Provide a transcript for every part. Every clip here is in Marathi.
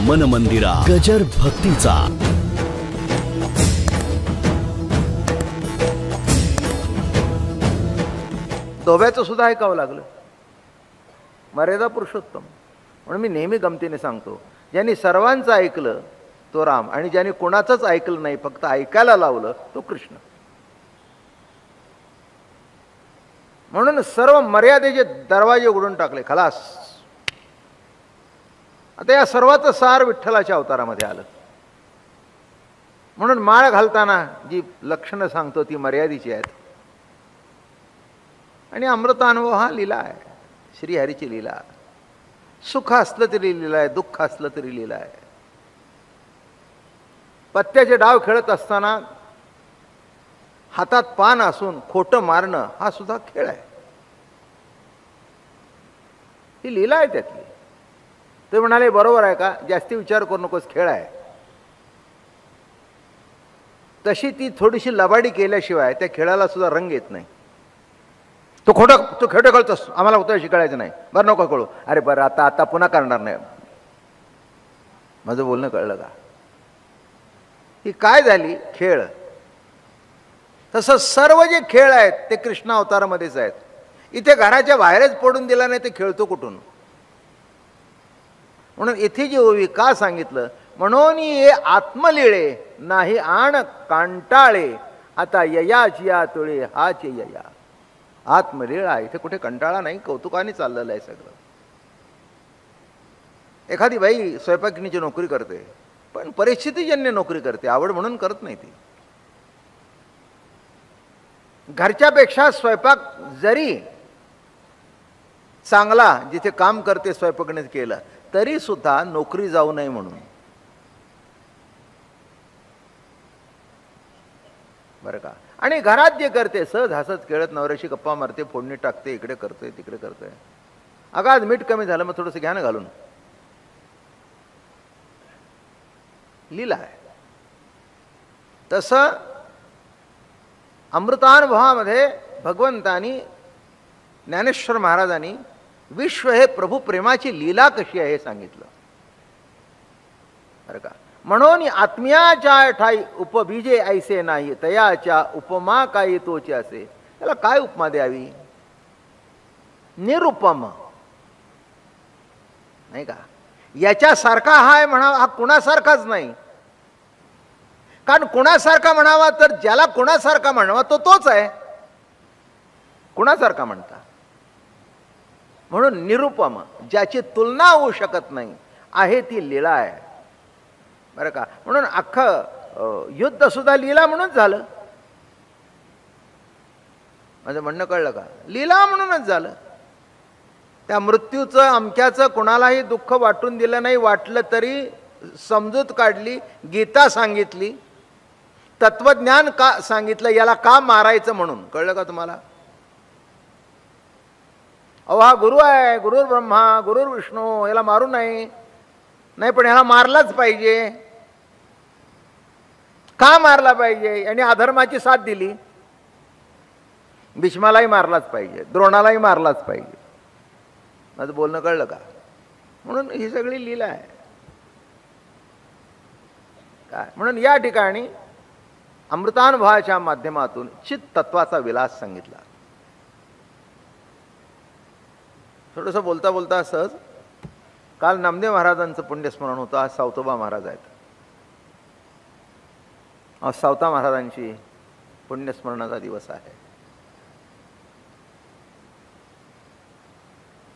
मन मंदिरा गजर भक्तीचा दोघ्याचं सुद्धा ऐकावं लागलं. मर्यादा पुरुषोत्तम. म्हणून मी नेहमी गमतीने सांगतो, ज्यांनी सर्वांचं ऐकलं तो राम, आणि ज्यांनी कोणाचंच ऐकलं नाही फक्त ऐकायला लावलं तो कृष्ण. म्हणून सर्व मर्यादेचे दरवाजे उघडून टाकले, खलास. आता या सर्वाचं सार विठ्ठलाच्या अवतारामध्ये आलं. म्हणून माळ घालताना जी लक्षणं सांगतो ती मर्यादेची आहेत. आणि अमृतानुभव हा लीला आहे, श्रीहरीची लीला. सुख असलं तरी लीला आहे, दुःख असलं तरी लीला आहे. पत्त्याचे डाव खेळत असताना हातात पान असून खोटं मारणं हा सुद्धा खेळ आहे. ही लीला आहे त्यातली. ते म्हणाले बरोबर आहे का, जास्ती विचार करू नकोस, खेळ आहे. तशी ती थोडीशी लबाडी केल्याशिवाय त्या खेळाला सुद्धा रंग येत नाही. तू खोटं कळतोस, आम्हाला उत्तर शिकायचं नाही, बरं नको कळू. अरे बरं आता आता पुन्हा करणार नाही. माझं बोलणं कळलं का? ही काय झाली खेळ. तसं सर्व जे खेळ आहेत ते कृष्ण अवतारामध्येच आहेत. इथे घराच्या बाहेरच पडून दिला नाही ते खेळतो कुठून. म्हणून इथे जी ओवी का सांगितलं, म्हणून ये आत्मलिळे नाही आण कांटाळे, आता ययाची या तुळे हाच यया. आत्मलीळा, इथे कुठे कंटाळा नाही, कौतुकाने चाललेलं आहे सगळं. एखादी बाई स्वयंपाकिनीची नोकरी करते, पण परिस्थितीजन्य नोकरी करते, आवड म्हणून करत नाही ती. घरच्यापेक्षा स्वयंपाक जरी चांगला जिथे काम करते स्वयंपाकने केलं तरी सुद्धा नोकरी जाऊ नये म्हणून. बरं का. आणि घरात जे करते सहज हसत खेळत नवऱ्याशी गप्पा मारते, फोडणी टाकते, इकडे करते तिकडे करते. अगं आज मीठ कमी झालं, मग थोडंसं घ्या ना घालून. लीला आहे. तसं अमृतानुभवामध्ये भगवंतानी ज्ञानेश्वर महाराजांनी विश्व हे प्रभू प्रेमाची लीला कशी आहे हे सांगितलं. बरं का. म्हणून आत्म्याच्या ठाई उपबीजे ऐसे नाही, तयाच्या उपमा काही तोचे असे. त्याला काय उपमा द्यावी. निरुपम नाही का. याच्यासारखा हाय म्हणावा, हा कुणासारखाच नाही. कारण कुणासारखा म्हणावा तर ज्याला कुणासारखा म्हणावा तो तोच आहे. कुणासारखा म्हणता. म्हणून निरुपम, ज्याची तुलना होऊ शकत नाही आहे ती लीला आहे. बरं का. म्हणून अख्खं युद्ध सुद्धा लीला म्हणूनच झालं. माझं म्हणणं कळलं का. लीला म्हणूनच झालं. त्या मृत्यूचं अमक्याचं कुणालाही दुःख वाटून दिलं नाही. वाटलं तरी समजूत काढली, गीता सांगितली, तत्वज्ञान का सांगितलं, याला का मारायचं म्हणून. कळलं का तुम्हाला. अहो हा गुरु आहे, गुरुर ब्रह्मा गुरुर विष्णू, याला मारू नाही. नाही पण ह्याला मारलाच पाहिजे. का मारला पाहिजे. आणि अधर्माची साथ दिली. भीष्मालाही मारलाच पाहिजे, द्रोणालाही मारलाच पाहिजे. माझं बोलणं कळलं का. म्हणून ही सगळी लीला आहे. काय म्हणून या ठिकाणी अमृतानुभवाच्या माध्यमातून चित तत्वाचा विलास सांगितला. थोडंसं बोलता बोलता सहज, काल नामदेव महाराजांचं पुण्यस्मरण होतं, आज सावतोबा महाराज आहेत. आज सावता महाराजांची पुण्यस्मरणाचा दिवस आहे.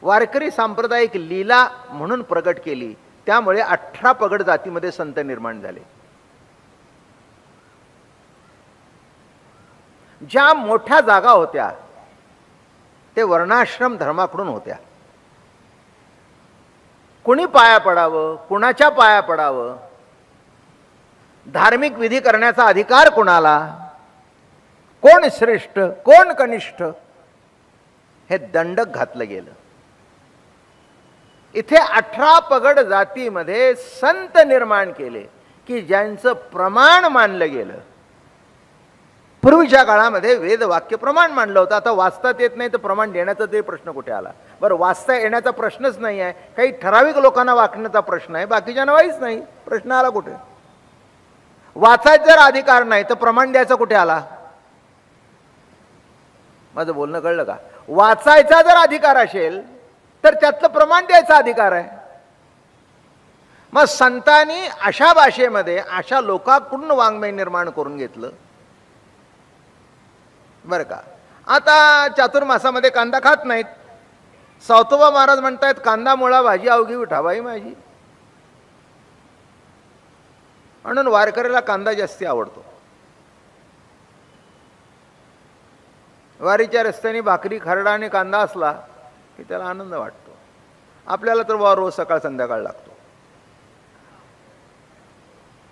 वारकरी सांप्रदायिक लीला म्हणून प्रगट केली, त्यामुळे 18 पगड जातीमध्ये संत निर्माण झाले. ज्या मोठ्या जागा होत्या ते वर्णाश्रम धर्माकडून होत्या. कुणी पाया पडावं, कुणाच्या पाया पडावं, धार्मिक विधी करण्याचा अधिकार कुणाला, कोण श्रेष्ठ कोण कनिष्ठ, हे दंडक घातलं गेलं. इथे 18 पगड जातीमध्ये संत निर्माण केले की ज्यांचं प्रमाण मानलं गेलं. पूर्वीच्या काळामध्ये वेद वाक्य प्रमाण मांडलं होतं. आता वाचतात येत नाही तर प्रमाण देण्याचा ते प्रश्न कुठे आला? बरं, वाचता येण्याचा प्रश्नच नाही आहे, काही ठराविक लोकांना वाचण्याचा प्रश्न आहे, बाकीच्यांना वाईच नाही. प्रश्न आला कुठे? वाचायचा जर अधिकार नाही तर प्रमाण द्यायचा कुठे आला? माझं बोलणं कळलं का? वाचायचा जर अधिकार असेल तर त्यातलं प्रमाण द्यायचा अधिकार आहे. मग संतांनी अशा भाषेमध्ये अशा लोकांकडून वाङ्मय निर्माण करून घेतलं बरं का. आता चातुर्मासामध्ये कांदा खात नाहीत. सावतोबा महाराज म्हणतायत कांदा मुळा भाजी अवघी विठाबाई माझी. म्हणून वारकऱ्याला कांदा जास्ती आवडतो. वारीच्या रस्त्याने भाकरी खरडा आणि कांदा असला की त्याला आनंद वाटतो. आपल्याला तर रोज सकाळ संध्याकाळ लागतो.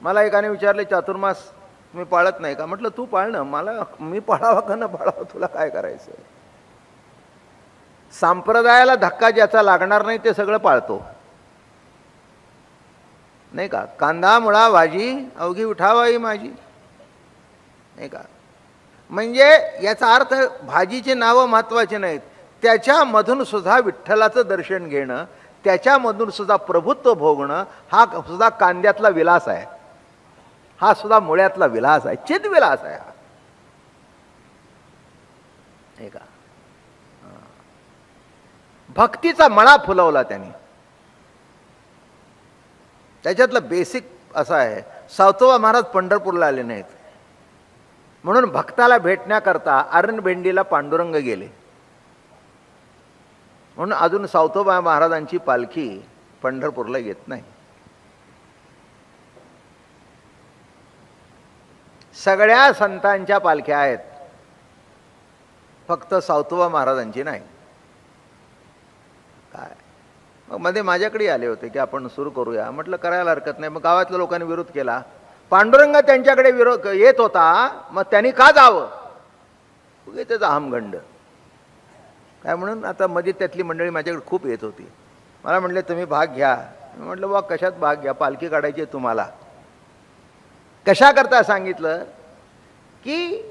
मला एकाने विचारले चातुर्मास मी पाळत नाही का? म्हटलं तू पाळ ना, मला मी पाळावा का न पाळावा तुला काय करायचं? संप्रदायाला धक्का ज्याचा लागणार नाही ते सगळं पाळतो नाही का. कांदा मुळा भाजी अवघी उठावाई माझी नाही का. म्हणजे याचा अर्थ भाजीची नावं महत्वाची नाहीत, त्याच्यामधून सुद्धा विठ्ठलाचं दर्शन घेणं, त्याच्यामधून सुद्धा प्रभुत्व भोगणं हा सुद्धा कांद्यातला विलास आहे. हा सुद्धा मुळ्यातला विलास आहे, चिदविलास आहे हा नाही का. भक्तीचा मळा फुलवला त्यांनी. त्याच्यातलं बेसिक असं आहे, सावतोबा महाराज पंढरपूरला आले नाहीत म्हणून भक्ताला भेटण्याकरता अरणभेंडीला पांडुरंग गेले. म्हणून अजून सावतोबा महाराजांची पालखी पंढरपूरला येत नाही. सगळ्या संतांच्या पालख्या आहेत, फक्त सावतोबा महाराजांची नाही. काय मग मध्ये माझ्याकडे आले होते की आपण सुरू करूया. म्हटलं करायला हरकत नाही. मग गावातल्या लोकांनी विरोध केला. पांडुरंग त्यांच्याकडे विरोध येत होता, मग त्यांनी का जावं? उगे त्याचा अहमगंड काय म्हणून. आता मध्ये त्यातली मंडळी माझ्याकडे खूप येत होती. मला म्हणले तुम्ही भाग घ्या. मी म्हटलं बा कशात भाग घ्या? पालखी काढायची तुम्हाला. कशा करता सांगितलं की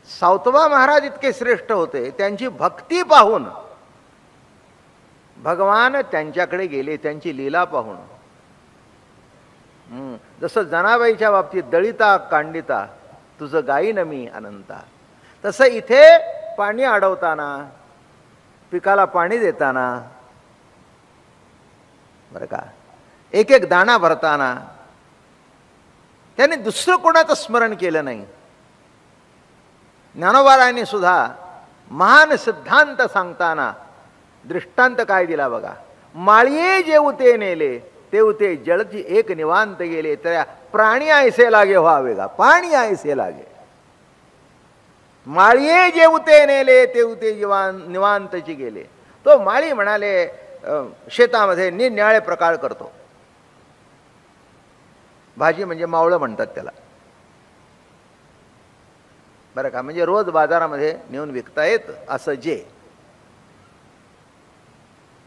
सावतोबा महाराज इतके श्रेष्ठ होते, त्यांची भक्ती पाहून भगवान त्यांच्याकडे गेले, त्यांची लीला पाहून. जसं जनाबाईच्या बाबतीत दळिता कांडिता तुझं गायीन मी अनंता, तसं इथे पाणी अडवताना, पिकाला पाणी देताना बरं का, एक एक दाणा भरताना त्याने दुसरं कोणाचं स्मरण केलं नाही. ज्ञानोबारायांनी सुद्धा महान सिद्धांत सांगताना दृष्टांत काय दिला बघा. माळिये जेवते नेले तेवते जळची एक निवांत गेले, तर प्राणी ऐसे लागे व्हावे गा पाणी ऐसे लागे. माळिये जेवते नेले तेवते निवांतची गेले. तो माळी म्हणाले शेतामध्ये निरनिराळे प्रकार करतो. भाजी म्हणजे मावळं म्हणतात त्याला बरं का. म्हणजे रोज बाजारामध्ये नेऊन विकता येत असं जे,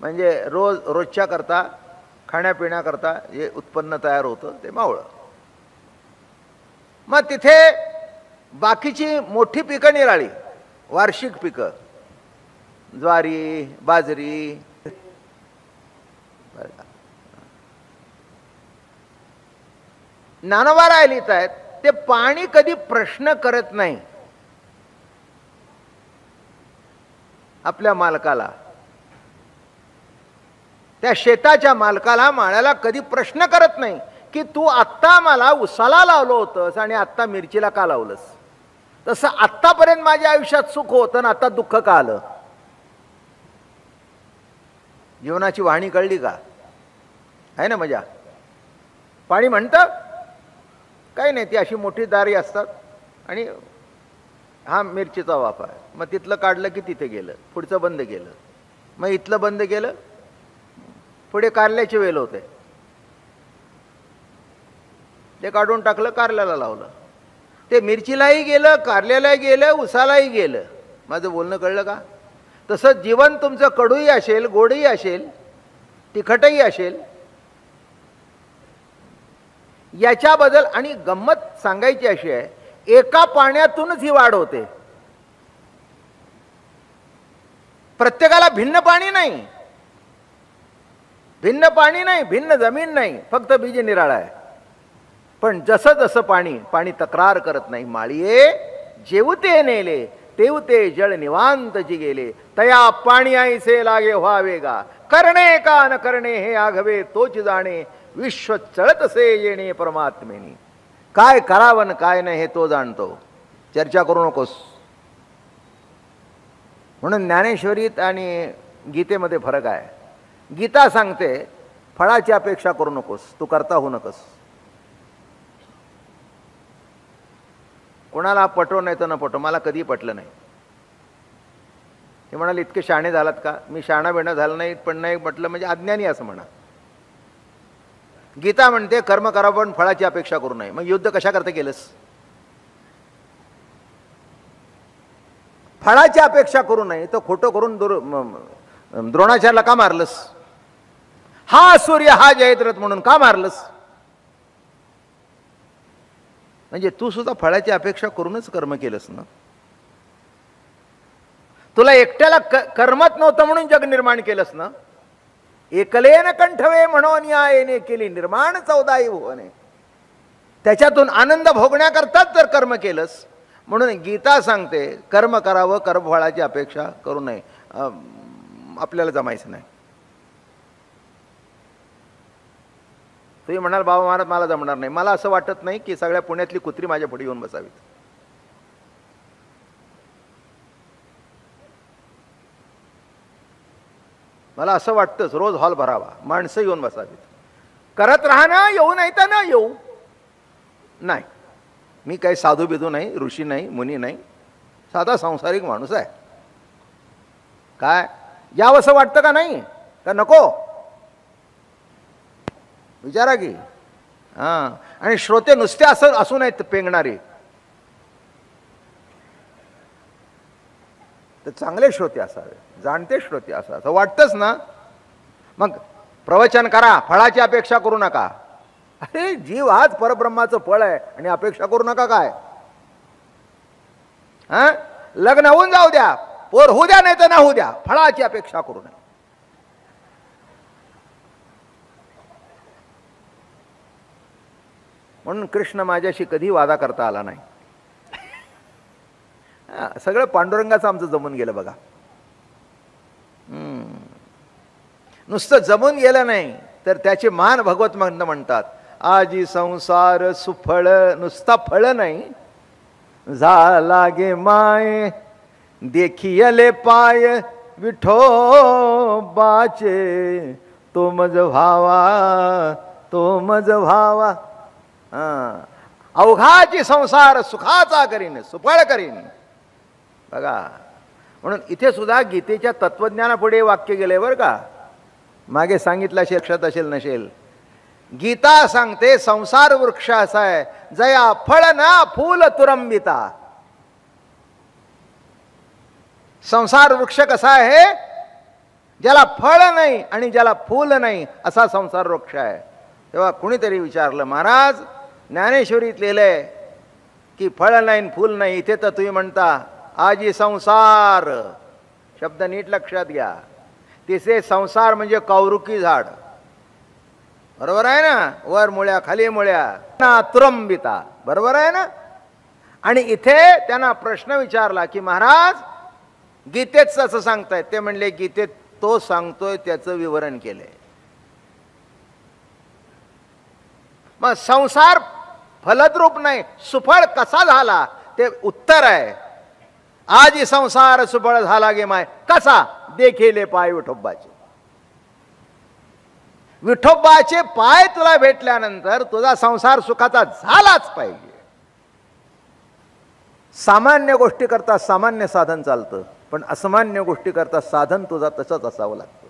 म्हणजे रोजच्या करता खाण्यापिण्याकरता जे उत्पन्न तयार होतं ते मावळं. मग तिथे बाकीची मोठी पिकं निराळी वार्षिक पिकं, ज्वारी बाजरी बरं का. ज्ञानोबा लिहित आहेत ते पाणी कधी प्रश्न करत नाही आपल्या मालकाला. त्या शेताच्या मालकाला माळ्याला कधी प्रश्न करत नाही की तू आत्ता मला उसाला लावलं होतंस आणि आत्ता मिरचीला का लावलंस. तसं आत्तापर्यंत माझ्या आयुष्यात सुख होतं ना आता दुःख का आलं. जीवनाची वाहणी कळली का? आहे ना मजा. पाणी म्हणतं काही नाही, ती अशी मोठी दारी असतात आणि हा मिरचीचा वाफा आहे. मग तिथलं काढलं की तिथे गेलं, पुढचं बंद केलं, मग इथलं बंद केलं, पुढे कारल्याचे वेल होते ते काढून टाकलं, कारल्याला लावलं. ते मिरचीलाही गेलं, कारल्यालाही गेलं, उसालाही गेलं. माझं बोलणं कळलं का? तसं जीवन तुमचं कडूही असेल, गोडही असेल, तिखटही असेल. याच्याबद्दल आणि गंमत सांगायची अशी आहे, एका पाण्यातूनच ही वाढ होते. प्रत्येकाला भिन्न पाणी नाही, भिन्न पाणी नाही, भिन्न जमीन नाही, फक्त बीज निराळा आहे. पण जसं जसं पाणी तक्रार करत नाही. माळीये जेवते नेले तेवते जळ निवांतची गेले, तया पाणी आईसे लागे व्हावेगा, करणे का न करणे हे आघवे तोच जाणे, विश्व चळतसे येणे परमात्मेनी. काय करावं काय नाही हे तो जाणतो, चर्चा करू नकोस. म्हणून ज्ञानेश्वरीत आणि गीतेमध्ये फरक आहे. गीता सांगते फळाची अपेक्षा करू नकोस, तू करता होऊ नकोस. कोणाला पटो नाही तर न पटो, मला कधी पटलं नाही. ते म्हणाले इतके शहाणे झालात का? मी शहाणा बेणं झालं नाही, पण नाही म्हटलं म्हणजे अज्ञानी असं म्हणा. गीता म्हणते कर्म करा पण फळाची अपेक्षा करू नये. मग युद्ध कशा करता केलंस? फळाची अपेक्षा करू नये तर खोटं करून द्रोणाचार्याला का मारलंस? हा सूर्य हा जयद्रथ म्हणून का मारलंस? म्हणजे तू सुद्धा फळाची अपेक्षा करूनच कर्म केलंस ना. तुला एकट्याला कर्मच नव्हतं म्हणून जग निर्माण केलंस ना. एकलेन कंठवे म्हणून या येणे केली निर्माण 14 भुवने. त्याच्यातून आनंद भोगण्याकरताच जर कर्म केलंस. म्हणून गीता सांगते कर्म करावं, कर्मफळाची अपेक्षा करू नये. आपल्याला जमायचं नाही. तुम्ही म्हणाल बाबा महाराज मला जमणार नाही. मला असं वाटत नाही की सगळ्या पुण्यातली कुत्री माझ्या पुढे येऊन बसावीत. मला असं वाटतंच रोज हॉल भरावा, माणसं येऊन बसावीत. करत राहा ना, येऊ नाही तर ना येऊ. नाही, मी काही साधू बिधू नाही, ऋषी नाही, मुनी नाही, साधा सांसारिक माणूस आहे. काय यावं असं वाटतं का? नाही का नको? विचारा की. हां, आणि श्रोते नुसते असं असू नयेत पेंगणारे, तर चांगले श्रोते असावे, जाणते श्रोते असावे. असं वाटतंच ना. मग प्रवचन करा, फळाची अपेक्षा करू नका. अरे जीव हाच परब्रह्माचं फळ आहे आणि अपेक्षा करू नका काय? हां, लग्न होऊन जाऊ द्या, पोर होऊ द्या, नाही तर ना होऊ द्या, फळाची अपेक्षा करू नये. म्हणून कृष्ण माझ्याशी कधी वादा करता आला नाही. सगळं पांडुरंगाचं आमचं जमून गेलं बघा. नुसतं जमून गेलं नाही तर त्याचे मान भगवत म्हणतात. आजी संसार सुफळ, नुसता फळ नाही, झाला गे माय देखियले पाय विठोबाचे, तो मज भावा, तो मज भावा. अवघाची संसार सुखाचा करीन, सुफळ करीन. बघा, म्हणून इथे सुद्धा गीतेच्या तत्वज्ञानापुढे वाक्य गेले बरं का. मागे सांगितलं असेल, लक्षात असेल नसेल. गीता सांगते संसार वृक्ष असा आहे जया फळ ना फूल तुरंबिता. संसार वृक्ष कसा आहे? ज्याला फळ नाही आणि ज्याला फूल नाही असा संसार वृक्ष आहे. तेव्हा कुणीतरी विचारलं, महाराज ज्ञानेश्वरीत लिहिलंय की फळ नाही फूल नाही, इथे तर तुम्ही म्हणता आजी संसार. शब्द नीट लक्षात घ्या. तिथे संसार म्हणजे कौरुकी झाड, बरोबर आहे ना? वर मुळ्या खाली मुळ्या ना तुरंबिता, बरोबर आहे ना? आणि इथे त्यांना प्रश्न विचारला की महाराज गीतेच असं सांगतायत. ते म्हणले गीतेत तो सांगतोय त्याचं विवरण केलंय. मग संसार फलद्रूप नाही, सुफळ कसा झाला ते उत्तर आहे. आज संसार सुफळ झाला गे माय कसा? देखिले पाय विठोबाचे. विठोबाचे पाय तुला भेटल्यानंतर तुझा संसार सुखाचा झालाच पाहिजे. सामान्य गोष्टी करता सामान्य साधन चालतं, पण असामान्य गोष्टी करता साधन तुझा तसंच असावं लागतं.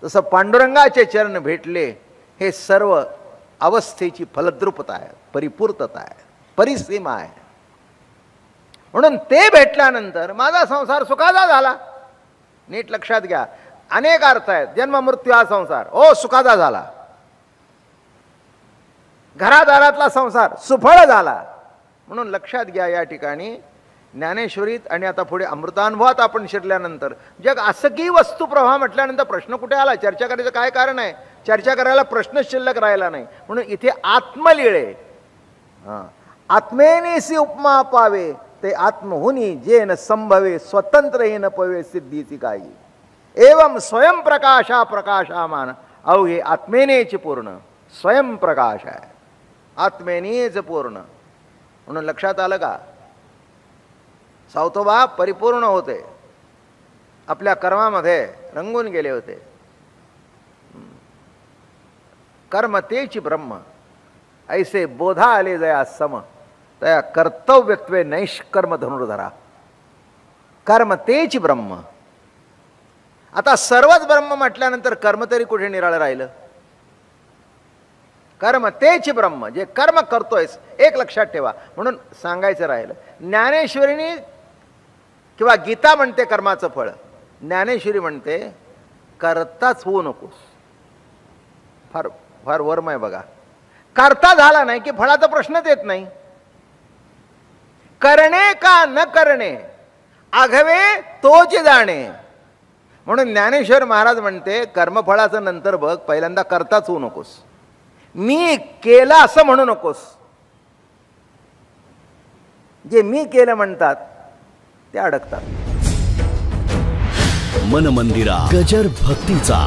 तसं पांडुरंगाचे चरण भेटले हे सर्व अवस्थेची फलद्रूपता आहे, परिपूर्तता आहे, परिसीमा आहे. म्हणून ते भेटल्यानंतर माझा संसार सुखाचा झाला. नीट लक्षात घ्या, अनेक अर्थ आहेत. जन्म मृत्यू हा संसार ओ सुखाचा झाला. घरादारातला संसार सुफळ झाला. म्हणून लक्षात घ्या, या ठिकाणी ज्ञानेश्वरीत आणि आता पुढे अमृतानुभवात आपण शिरल्यानंतर जग असं की वस्तुप्रवाह म्हटल्यानंतर प्रश्न कुठे आला? चर्चा करायचं काय कारण आहे? चर्चा करायला प्रश्नच शिल्लक राहिला नाही. म्हणून इथे आत्मलीळे, आत्मेनेसी उपमा पावे ते आत्महुनी जेन संभवे स्वतंत्र येन पवे सिद्धीची काही. एवं स्वयंप्रकाशा प्रकाशामान. अहो हे आत्मेनेच पूर्ण स्वयंप्रकाश आहे, आत्मेनेच पूर्ण. म्हणून लक्षात आलं का? सावतोबा परिपूर्ण होते, आपल्या कर्मामध्ये रंगून गेले होते. कर्म तेची ब्रह्म ऐसे बोधा आले जया सम तया कर्तव्यत्वे नैष्कर्म धनुर्धरा. कर्म तेची ब्रह्म. आता सर्वच ब्रह्म म्हटल्यानंतर कर्म तरी कुठे निराळं राहिलं? कर्म तेची ब्रह्म, जे कर्म करतोयस एक लक्षात ठेवा. म्हणून सांगायचं राहिलं, ज्ञानेश्वरीने किंवा गीता म्हणते कर्माचं फळ, ज्ञानेश्वरी म्हणते करताच होऊ नकोस. फार फार वर्म आहे बघा. करता झाला नाही की फळाचा प्रश्नच येत नाही. करणे का न करणे आघवे तोच जाणे. म्हणून ज्ञानेश्वर महाराज म्हणते कर्मफळाचं नंतर बघ, पहिल्यांदा करताच होऊ नकोस. मी केलं असं म्हणू नकोस. जे मी केलं म्हणतात ते अडकतात. मन मंदिरा गजर भक्तीचा.